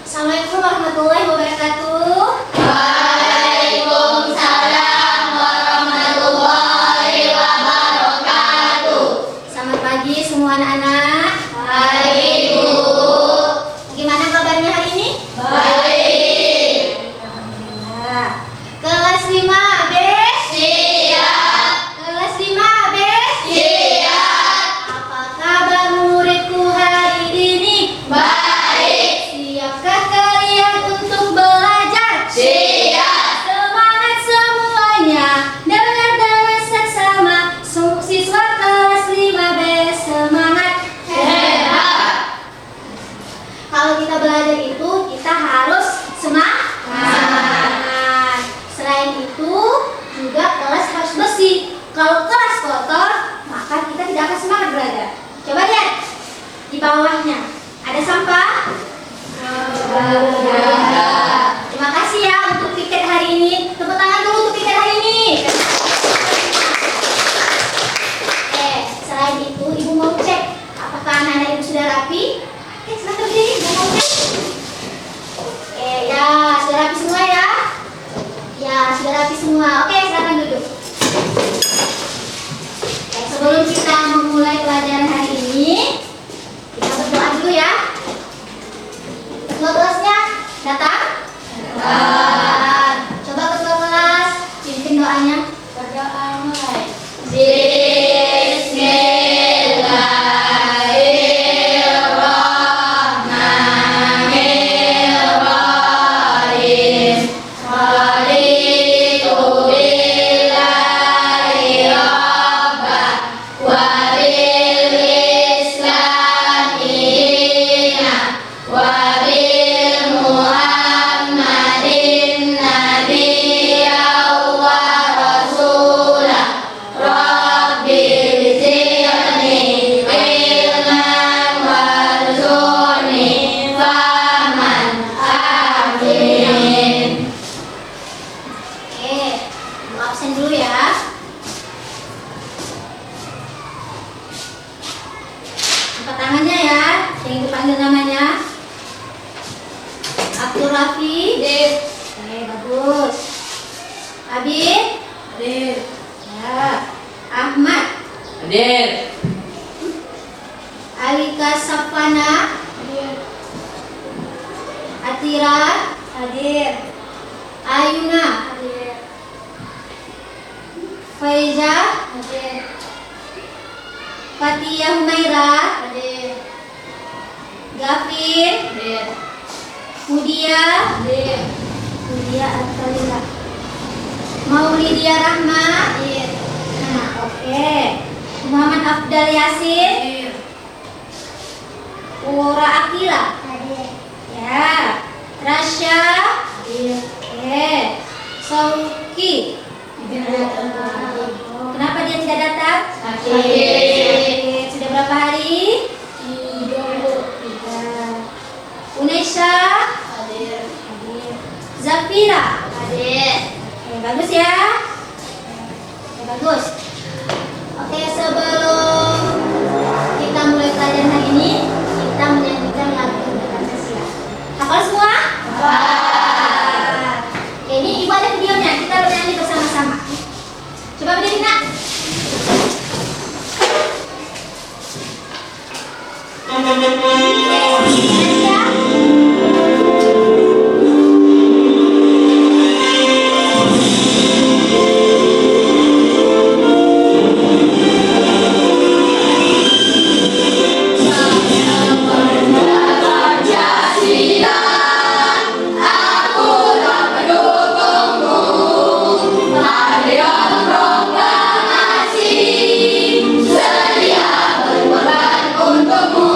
Assalamualaikum warahmatullahi wabarakatuh. Waalaikumsalam warahmatullahi wabarakatuh. Selamat pagi semua anak-anak. Baik, Bu. Gimana kabarnya hari ini? Baik. Alhamdulillah. Kelas 5B. Siap. Kelas 5B. Siap. Apa kabar muridku hari ini? Baik. Siapkah kalian untuk belajar? Siap. Semangat semuanya, dengan seksama. Siswa kelas 5B semangat. Sehat. Kalau kita belajar itu kita harus semangat. Selain itu juga kelas harus bersih. Kalau kelas kotor, maka kita tidak akan semangat belajar. Coba lihat di bawahnya ada sampah. Terima kasih ya untuk piket hari ini. Tepuk tangan dulu untuk piket hari ini. Selain itu ibu mau cek apakah anak-anak ibu sudah rapi. Silahkan berdiri, ibu mau cek. Ya sudah rapi semua ya. Ya sudah rapi semua. Oke, silahkan duduk. Sebelum kita memulai pelajaran hari ini, kita berdoa dulu ya. Ketua kelasnya datang? Coba ketua kelas pimpin doanya. Berdoa mulai. Bismillahirrahmanirrahim. Raditu billahi rabban wa bil islami dinan wa bil muhammadin nabiyyan wa rasulah. Rabbil zidni ilman warzuqni fahman. Amin. Oke, mau absen dulu ya. Angkat tangannya ya, yang ibu panggil namanya. Abdul Rafi. Oke, bagus. Abid. Hadir. Ya. Ahmad. Hadir. Alika Safana. Atira. Hadir. Ayuna. Hadir. Faiza. Hadir. Fatia Humaira. Hadir. Gafir. Hadir. Mudia. Hadir. Mudia Al-Khalila. Maulidia Rahma. Hadir. Nah, oke. Muhammad Afdal Yasin. Hadir. Ura Akila. Hadir. Ya. Rasya. Hadir. Oke. Sauki. Oh, kenapa dia tidak datang? Sakit. Sudah berapa hari? 3. Unesha. Hadir. Hadir. Zafira. Hadir. Oke, bagus ya. Oke, bagus. Oke, sebelum kita mulai pelajaran hari ini, kita menyanyikan lagu Indonesia. Hafal semua? Oke, ini ibu ada videonya. Kita bernyanyi bersama-sama. Coba berdiri, nak. Nyanyi ya. Sedia berkorban untukmu.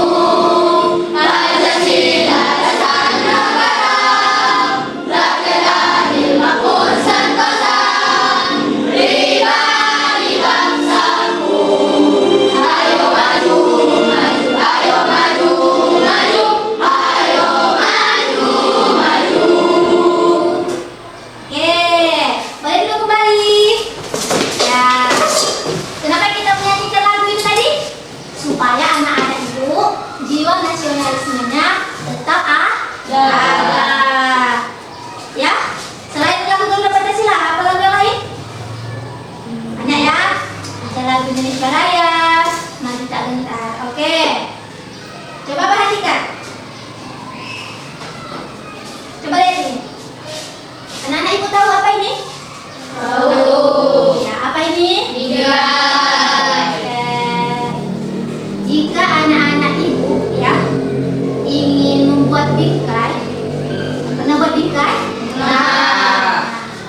Ada. Ya, selain lagu Garuda Pancasila, apa lagu yang lain? Banyak ya. Ada lagu Indonesia Raya, Mari Tak Gentar. Oke. Coba perhatikan. Coba lihat ini. Anak-anak ibu tahu apa ini? Tahu. Ya, apa ini? Bingkai. Oke. Jika anak-anak ibu ya ingin membuat bingkai, pernah buat bingkai?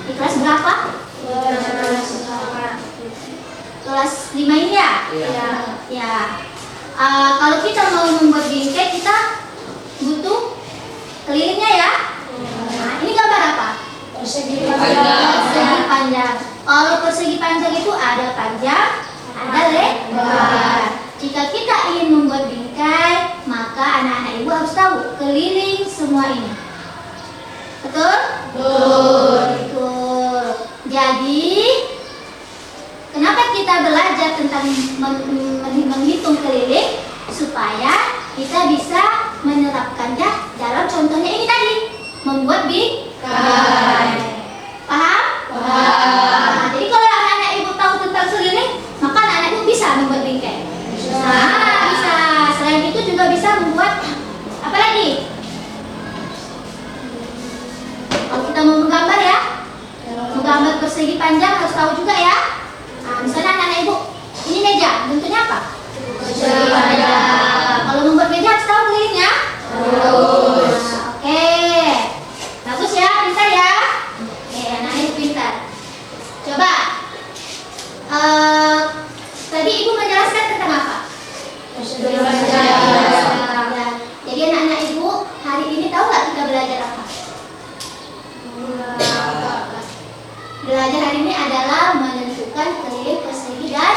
Di kelas berapa? Kelas 5 ini ya? Iya. Ya. Kalau kita mau membuat bingkai, kita butuh kelilingnya ya. Nah, ini gambar apa? Persegi Persegi panjang. Kalau persegi panjang itu ada panjang, ada lebar. Jika kita ingin membuat bingkai, maka anak-anak ibu harus tahu keliling semua ini. Betul? Betul. Jadi, kenapa kita belajar tentang menghitung keliling? Supaya kita bisa menerapkannya dalam contohnya ini tadi, membuat bingkai. Paham? Nah, jadi kalau anak-anak ibu tahu tentang keliling, maka anak-anak ibu bisa membuat bingkai. Nah, bisa. Selain itu juga bisa membuat apa lagi? Kalau kita mau menggambar ya, menggambar persegi panjang harus tahu juga ya. Nah, misalnya anak-anak ibu, ini meja, bentuknya apa? Persegi panjang. Kalau membuat meja harus tahu kelilingnya. Terus. Nah, oke, bagus ya, pintar ya. Oke, anak-anak ibu pintar. Coba, tadi ibu menjelaskan tentang apa? Persegi panjang. Ya. Jadi anak-anak ibu hari ini tahu nggak kita belajar apa? Belajar hari ini adalah menentukan keliling persegi dan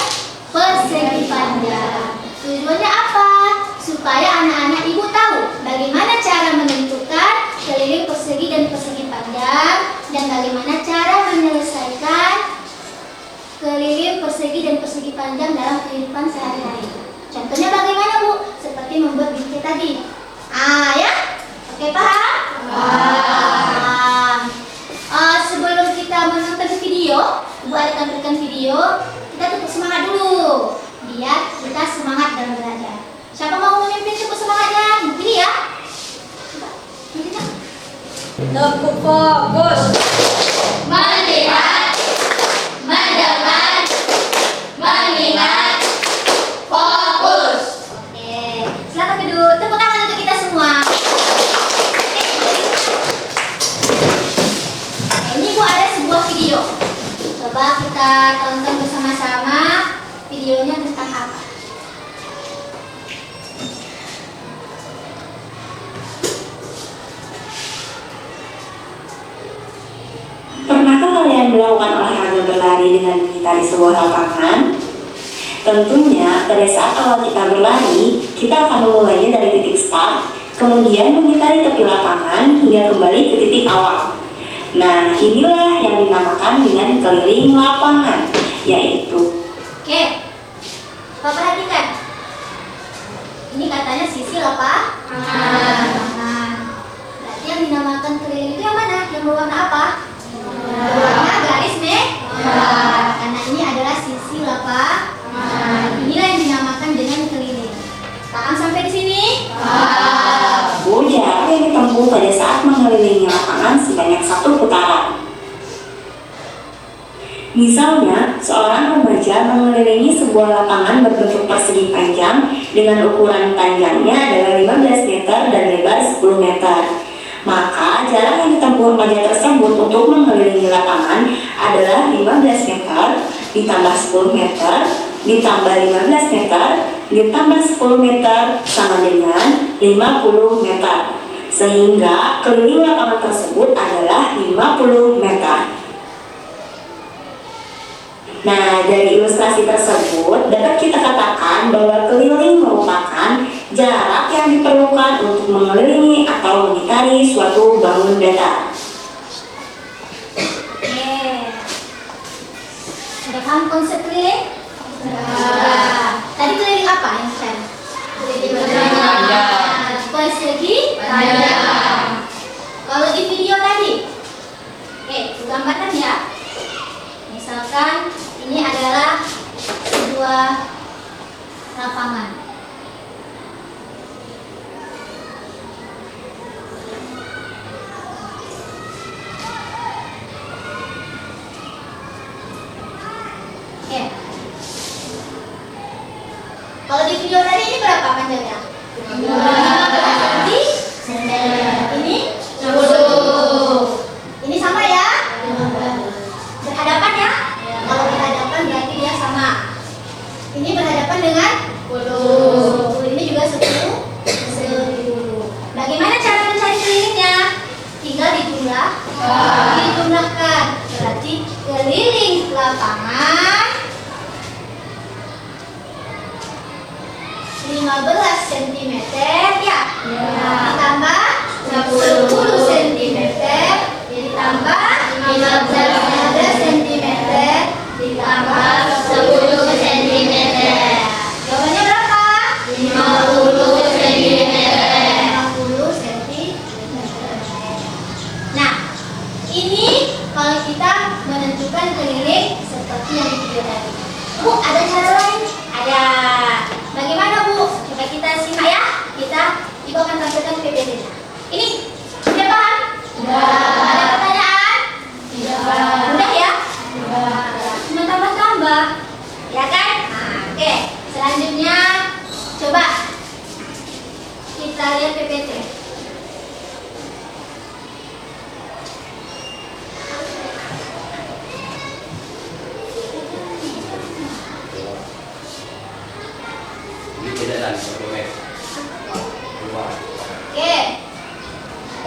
persegi panjang. Tujuannya apa? Supaya anak-anak ibu tahu bagaimana cara menentukan keliling persegi dan persegi panjang dan bagaimana cara menyelesaikan keliling persegi dan persegi panjang dalam kehidupan sehari-hari. Contohnya bagaimana Bu? Seperti membuat bingkai tadi. Ya? Oke, paham? Paham. Sebelum kita menonton video, Ibu ada tampilkan video, kita tetap semangat dulu, biar kita semangat dalam belajar. Siapa mau memimpin untuk semangatnya? Mungkin ya? Coba, mungkin ya? Tepuk fokus. Melihat, mendengar, mengingat, fokus. Oke, silakan duduk. Tepuk tangan untuk kita semua. Ini Bu ada sebuah video. Coba kita tonton bersama-sama videonya tentang apa. Pernahkah kalian melakukan olahraga berlari dengan mengitari sebuah lapangan? Tentunya pada saat awal kita berlari, kita akan memulainya dari titik start, kemudian mengitari tepi lapangan hingga kembali ke titik awal. Nah, inilah yang dinamakan dengan keliling lapangan, yaitu Oke, Bapak perhatikan. Ini katanya sisi lapangan. Berarti yang dinamakan keliling itu yang mana? Yang berwarna apa? Berwarna garis merah. Karena ini adalah sisi lapangan. Inilah yang dinamakan dengan keliling. Paham sampai di sini? jarak yang ditempuh pada saat mengelilingi lapangan sebanyak 1 putaran. Misalnya, seorang remaja mengelilingi sebuah lapangan berbentuk persegi panjang dengan ukuran panjangnya adalah 15 meter dan lebar 10 meter. Maka, jarak yang ditempuh remaja tersebut untuk mengelilingi lapangan adalah 15 meter ditambah 10 meter ditambah 15 meter ditambah 10 meter sama dengan 50 meter. Sehingga keliling lapangan tersebut adalah 50 meter. Nah, dari ilustrasi tersebut dapat kita katakan bahwa keliling merupakan jarak yang diperlukan untuk mengelilingi atau mengitari suatu bangun datar. Oke. Sudah paham konsep keliling? Tadi keliling apa yang saya? Keliling panjang. Persegi Panjang.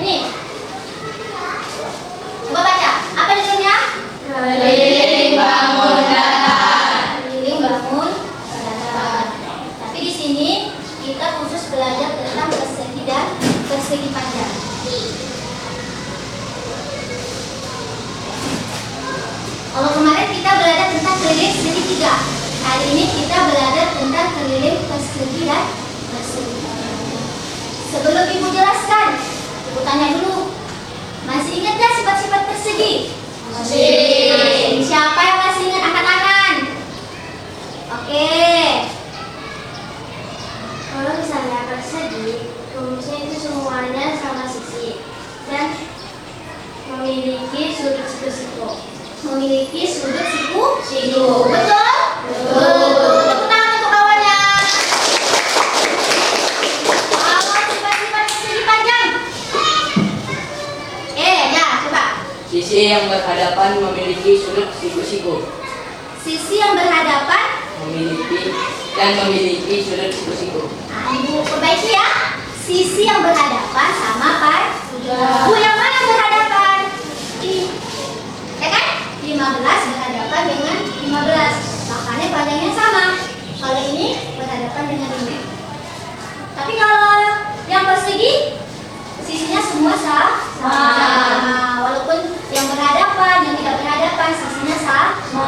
Nih. Coba baca. Apa judulnya? Keliling bangun datar. Keliling bangun datar. Tapi di sini kita khusus belajar tentang persegi dan persegi panjang. Kalau kemarin kita belajar tentang keliling segitiga, kali ini kita belajar tentang keliling persegi dan persegi panjang. Sebelum ibu jelaskan, ibu tanya dulu, masih ingat gak sifat-sifat persegi? Masih. Siapa yang masih ingat, angkat tangan? Oke. Kalau misalnya persegi, rumusnya itu semuanya sama sisi dan memiliki sudut siku. Memiliki sudut siku. Betul? Betul. Tepuk tangan untuk kawannya. Awal sifat-sifat persegi panjang. Ya, coba. Sisi yang berhadapan memiliki sudut siku-siku. Sisi yang berhadapan. Memiliki sudut siku-siku. Nah, ibu perbaiki ya. Sisi yang berhadapan sama Bu, yang mana yang berhadapan? Ya kan? 15 berhadapan dengan 15. Makanya panjangnya sama. Kalau ini berhadapan dengan ini. Tapi kalau yang persegi, sisinya semua sama. Walaupun yang berhadapan, yang tidak berhadapan, sisinya sama.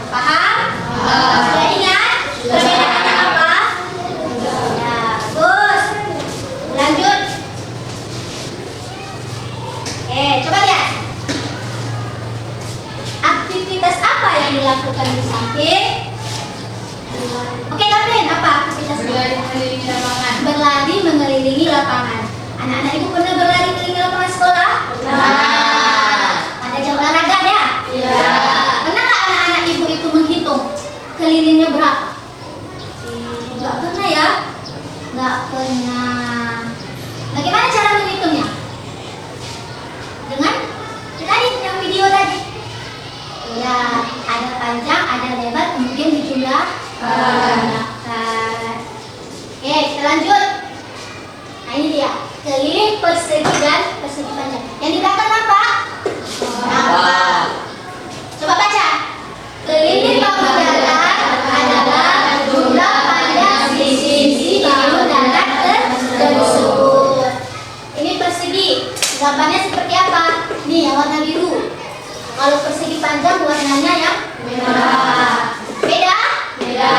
Paham? Sudah ingat? Perbedaannya apa? Ya, bagus. Lanjut. Coba lihat. Aktivitas apa yang dilakukan di samping? Oke, Kapten, apa aktivitas? Berlari mengelilingi lapangan. Anak-anak ibu pernah berlari keliling lapangan sekolah? Ada jam olahraga ya? Iya. Pernah nggak anak-anak ibu itu menghitung kelilingnya berapa? Nggak pernah ya? Nggak pernah. Bagaimana cara menghitungnya? Dengan tadi yang video tadi. Ya, ada panjang, ada lebar, kemudian dijumlahkan. Oke, kita lanjut. Nah, ini dia. Keliling persegi dan persegi panjang. Yang di belakang apa? Coba baca. Keliling bangun datar adalah jumlah panjang sisi bangun datar tersebut. Ini persegi. Gambarnya seperti apa? Nih, yang warna biru. Kalau persegi panjang warnanya yang merah. Beda? Beda.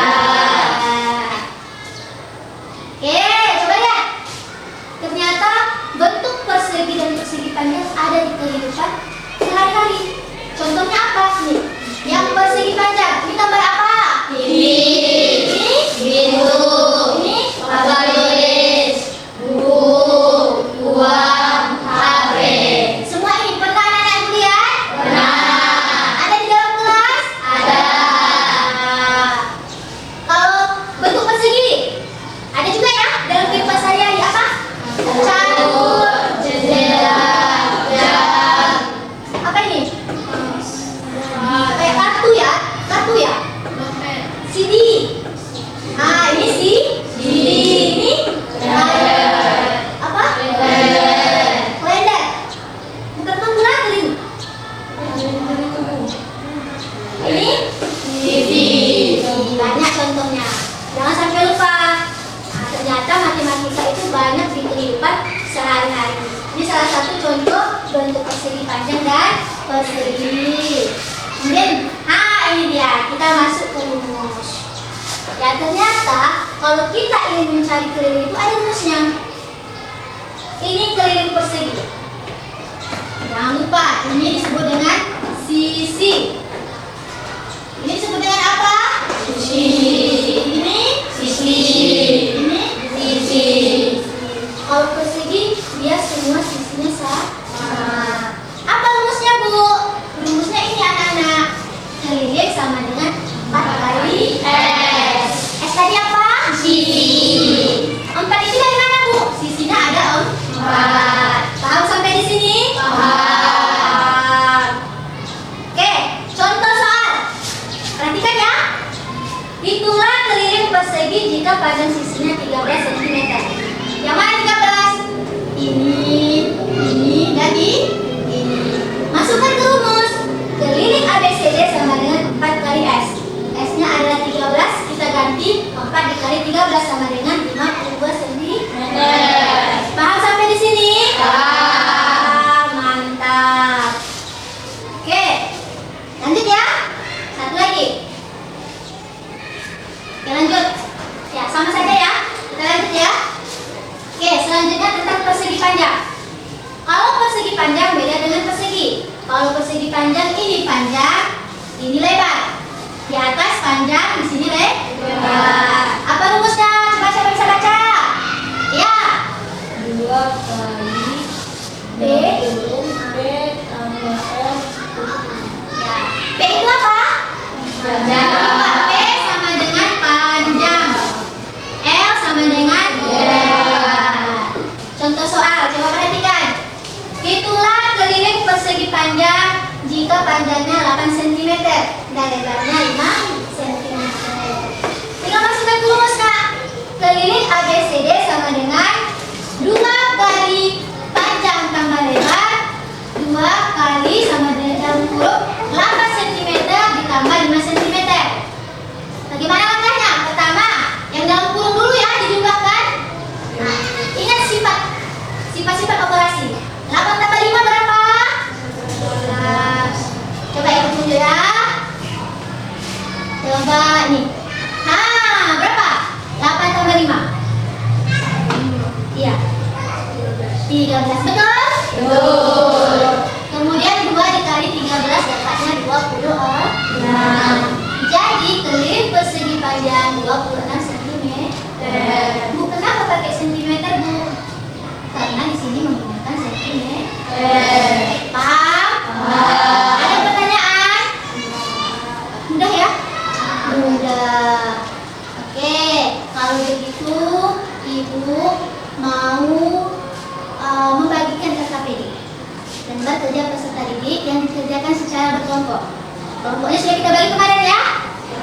Oke, coba lihat. Ternyata bentuk persegi dan persegi panjang ada di kehidupan sehari-hari. Contohnya apa nih? Yang persegi panjang, ini gambar apa? Ini biru. Ini Apa tulis? Buku, uang, HP. semua ini pernah anak-anak lihat? Pernah. Ada di dalam kelas? Ada. Kalau bentuk persegi, ada juga ya dalam kehidupan sehari-hari apa? Catur, Jendela, jam, apa ini? Kayak kartu ya? CD. Ah, ini CD. Ini apa? Kalender. Bukan kalkulator ini. Ini TV. banyak contohnya. Jangan sampai lupa. Nah, ternyata matematika itu banyak di kehidupan sehari-hari. Ini salah satu contoh bentuk persegi panjang dan persegi. Kemudian, ini dia. Kita masuk ke rumus. Ya, ternyata kalau kita ingin mencari keliling itu ada rumusnya. Ini keliling persegi. Jangan lupa, ini disebut dengan sisi. Ini disebut dengan apa? Sisi. Ini Sisi. Ini Sisi. kalau persegi dia semua sisinya sama. Apa rumusnya, Bu? Rumusnya ini anak-anak. Keliling sama dengan 4 kali S. S tadi apa? Sisi. 4 itu dari mana, Bu? Sisinya ada 4. Paham sampai di sini? Paham. Oke, contoh soal. Perhatikan ya. Hitunglah keliling persegi jika panjang sisinya 13 cm. Yang mana 13? Ini, Kalau persegi panjang ini panjang, ini lebar. Di atas panjang, di sini lebar. Apa rumusnya? Coba siapa bisa baca? Ya. 2 kali B. B tambah L. Ya. P itu apa? Panjang. P sama dengan panjang. L sama dengan lebar. Contoh soal, coba perhatikan. Hitunglah keliling persegi panjang jika panjangnya 8 cm dan lebarnya 5 cm. Tinggal masukkan ke rumus, Kak. Keliling ABCD sama dengan 2 kali panjang tambah lebar, 2 kali sama dengan dalam kurung 8 cm ditambah 5 cm. Bagaimana langkahnya? Pertama, yang dalam kurung dulu ya dijumlahkan. Nah, ingat sifat operasi. 8 tambah 5 berapa? 12. Coba ikut dulu ya. Coba nih. Nah, berapa? 8 tambah 5. Iya. 13. Betul? Betul. Kemudian 2 dikali 13 dapatnya 26. Jadi keliling persegi panjang 26 cm. Bu, kenapa pakai centimeter, Bu? Karena di sini menggunakan centimeter. Paham? Ada pertanyaan? Mudah ya? Mudah. Oke, kalau begitu Ibu mau membagikan KKPD dan kerja peserta didik yang dikerjakan secara berkelompok. Kelompoknya sudah kita bagi kemarin ya.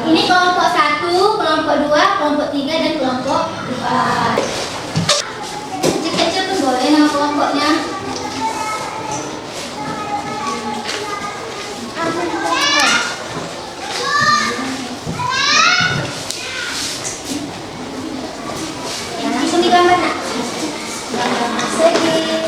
Ini kelompok 1, kelompok 2, kelompok 3, dan kelompok 4. Kecil-kecil pun boleh nama kelompoknya. Ya, langsung digambar, Nak. Gambar persegi.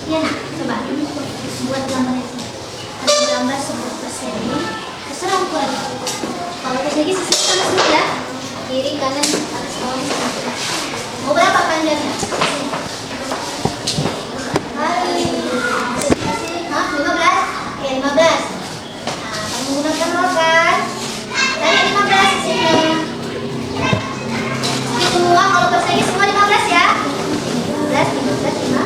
Ya, Nak, coba buat gambarnya. Ada gambar sebuah persegi. Terserah ukuran. Kalau persegi sisi sama semua ya. Kiri, kanan, atas, bawah. Mau berapa panjangnya? Kali. Hah, 15? Oke, 15. Nah, kamu gunakan nol kan? Tadi 15 di sini. Ini semua, kalau persegi semua 15 ya. 15, 15, 5.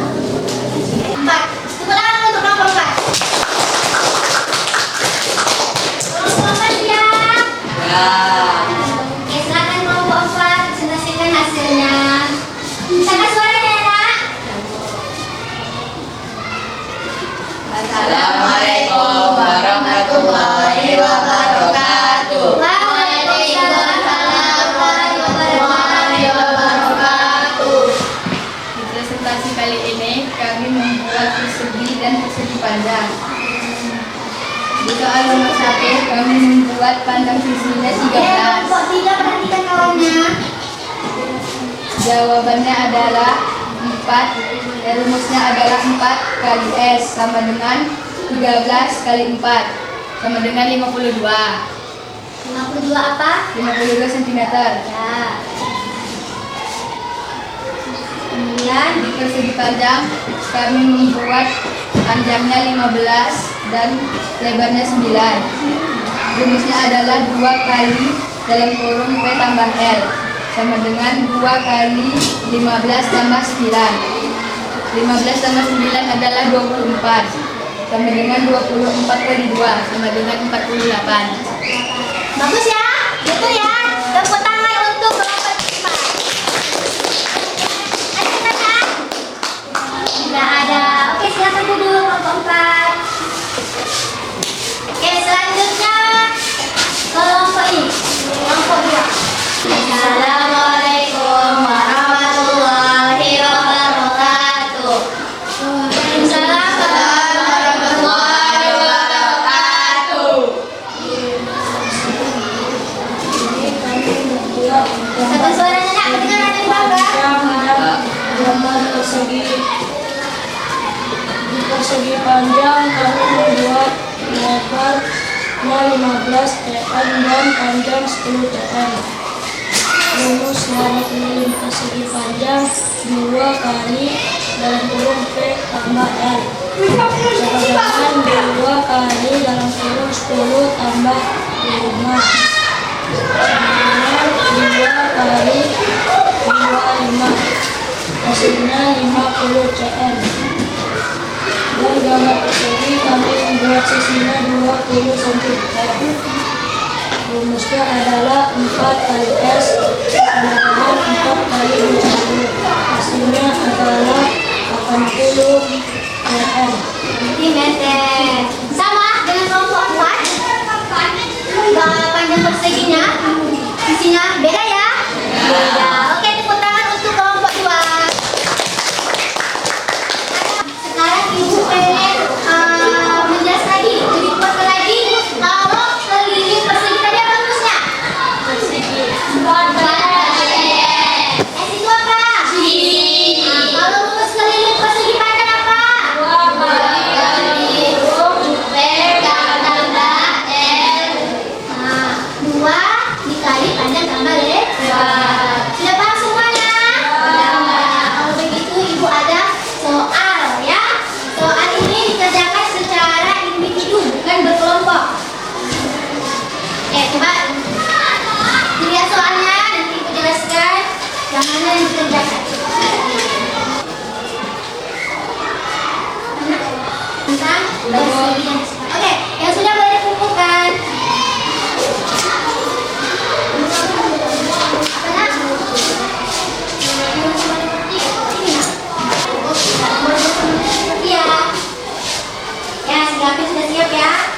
4. Tepuk tangan untuk nomor 4. Kelompok 4 siap? Oke, silakan kelompok 4 presentasikan hasilnya. Silakan suaranya ya, Nak. Assalamualaikum warahmatullahi wabarakatuh. Waalaikumsalam warahmatullahi wabarakatuh. Di presentasi kali ini kami membuat persegi dan persegi panjang. Di soal nomor 1 kami membuat panjang sisinya 13. Kelompok 3 perhatikan kawannya. Jawabannya adalah 4. Rumusnya adalah 4 kali S sama dengan 13 kali 4 sama dengan 52. 52 apa? 52 cm. Ya. Kemudian Di persegi panjang kami membuat panjangnya 15 dan lebarnya 9. Rumusnya adalah 2 kali dalam kurung P tambah L sama dengan 2 kali 15 tambah 9. 15 tambah 9 adalah 24 sama dengan 24 kali 2 sama dengan 48. bagus ya, betul ya. Tepuk tangan untuk kelompok 4. Ada pertanyaan? Tidak ada. Oke, silakan duduk kelompok 4. Oke, selanjutnya kelompok ini, kelompok 2. Satu suaranya nak, kedengaran dari bawah. gambar persegi panjang kami membuat lebarnya 15 cm dan panjang 10 cm. Rumus dari keliling persegi panjang 2 kali dalam kurung P tambah L. Kepanjangan 2 kali dalam kurung 10 tambah 5. Kemudian 2 kali 25. Hasilnya 50 cm. Dan gambar persegi kami membuat sisinya 20 cm. Rumusnya adalah 4 kali S tambah 4 kali 20. Hasilnya adalah 80 cm. Meter. Sama dengan kelompok 4. Panjang perseginya, sisinya beda ya? Beda. Oke, tepuk tangan untuk kelompok 2. Sekarang ibu pengen menjelas lagi, lebih kuat lagi. Kalau keliling persegi tadi apa rumusnya? Persegi. Itu apa? Kalau rumus keliling persegi panjang apa? 2 kali P tambah L. 2 dikali panjang tambah lebar. Sudah paham semuanya? Kalau begitu ibu ada soal ya. Soal ini dikerjakan secara individu, bukan berkelompok. Coba dilihat soalnya, nanti ibu jelaskan yang mana yang dikerjakan. Tentang persegian. Oke, yang sudah boleh kumpulkan. Ya, siapin sudah siap ya.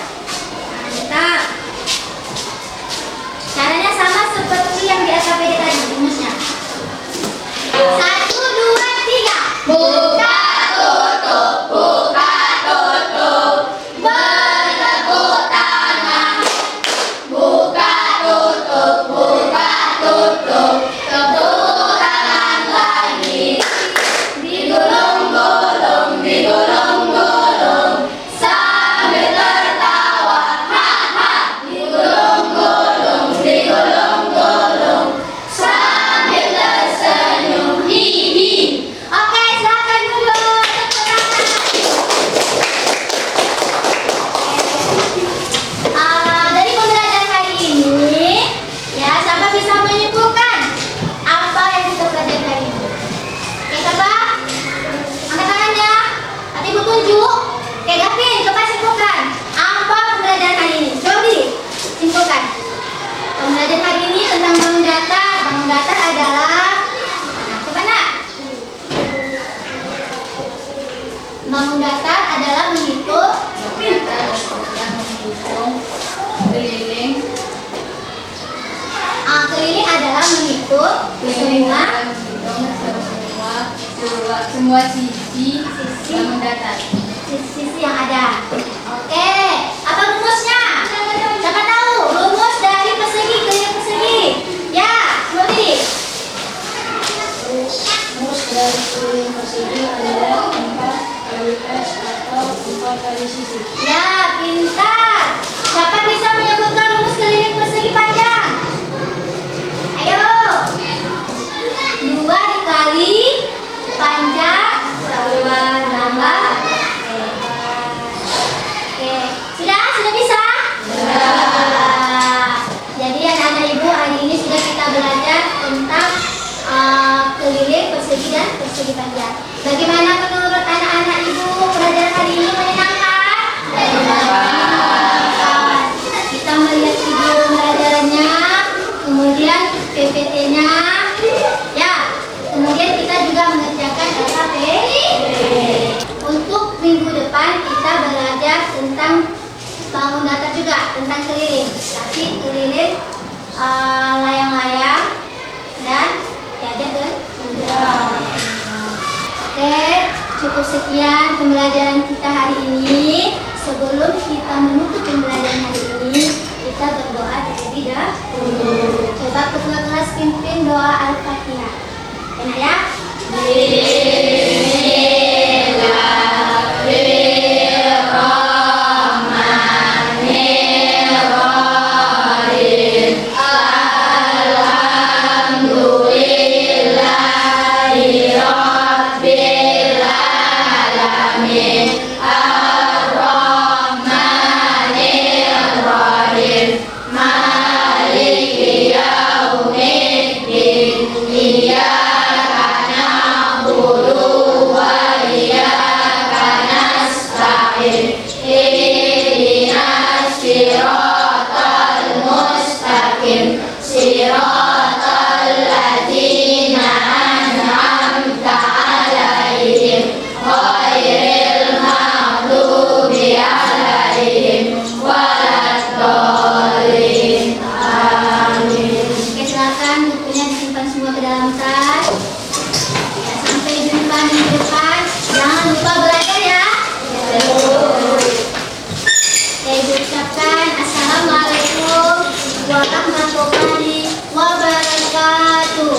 Mantap. Caranya sama seperti yang di SKPD tadi, rumusnya. 1, 2, 3. Buka tutup, buka tutup. Bertepuk tangan. Buka tutup, buka tutup. Tepuk tangan lagi. Digulung-gulung, digulung-gulung. Sambil tertawa, ha-ha. Digulung-gulung, digulung-gulung. Sambil tersenyum, hi-hi. Oke, silakan dulu. Tepuk tangan. Dari pembelajaran hari ini, ya, siapa bisa menyimpulkan apa yang kita pelajari hari ini? Oke, coba angkat tangannya. Nanti ibu tunjuk. Oke, Gavin, coba simpulkan apa pembelajaran hari ini. Coba simpulkan. Pembelajaran hari ini tentang bangun datar. Bangun datar adalah, coba nak. Bangun datar adalah menghitung keliling keliling adalah menghitung semua sisi bangun datar. sisi yang ada. Oke, apa rumusnya? Siapa tahu rumus dari persegi keliling persegi? Ya, Nuri. Rumus dari keliling persegi adalah 4 kali S atau 4 kali sisi. Ya, pintar. Siapa bisa menyebutkan rumus keliling persegi panjang? Ayo. 2 dikali panjang tambah. Oke, sudah bisa? Jadi anak-anak ibu, hari ini sudah kita belajar tentang keliling persegi dan persegi panjang. Bagaimana menurut anak-anak ibu pelajaran hari ini? Menyenangkan? Menyenangkan. Kita melihat video pembelajarannya, kemudian PPT-nya, ya. Kemudian kita juga mengerjakan LKP. Untuk minggu depan kita belajar tentang bangun datar juga, tentang keliling. Tapi keliling layang-layang dan diajak ke Oke, cukup sekian pembelajaran kita hari ini. Sebelum kita menutup pembelajaran hari ini, kita berdoa terlebih dahulu. Coba ketua kelas pimpin doa Al-Fatihah. Ya. Oke, silakan bukunya disimpan semua ke dalam tas. Ya, sampai jumpa minggu depan. Jangan lupa belajar ya. Saya ucapkan assalamualaikum warahmatullahi wabarakatuh.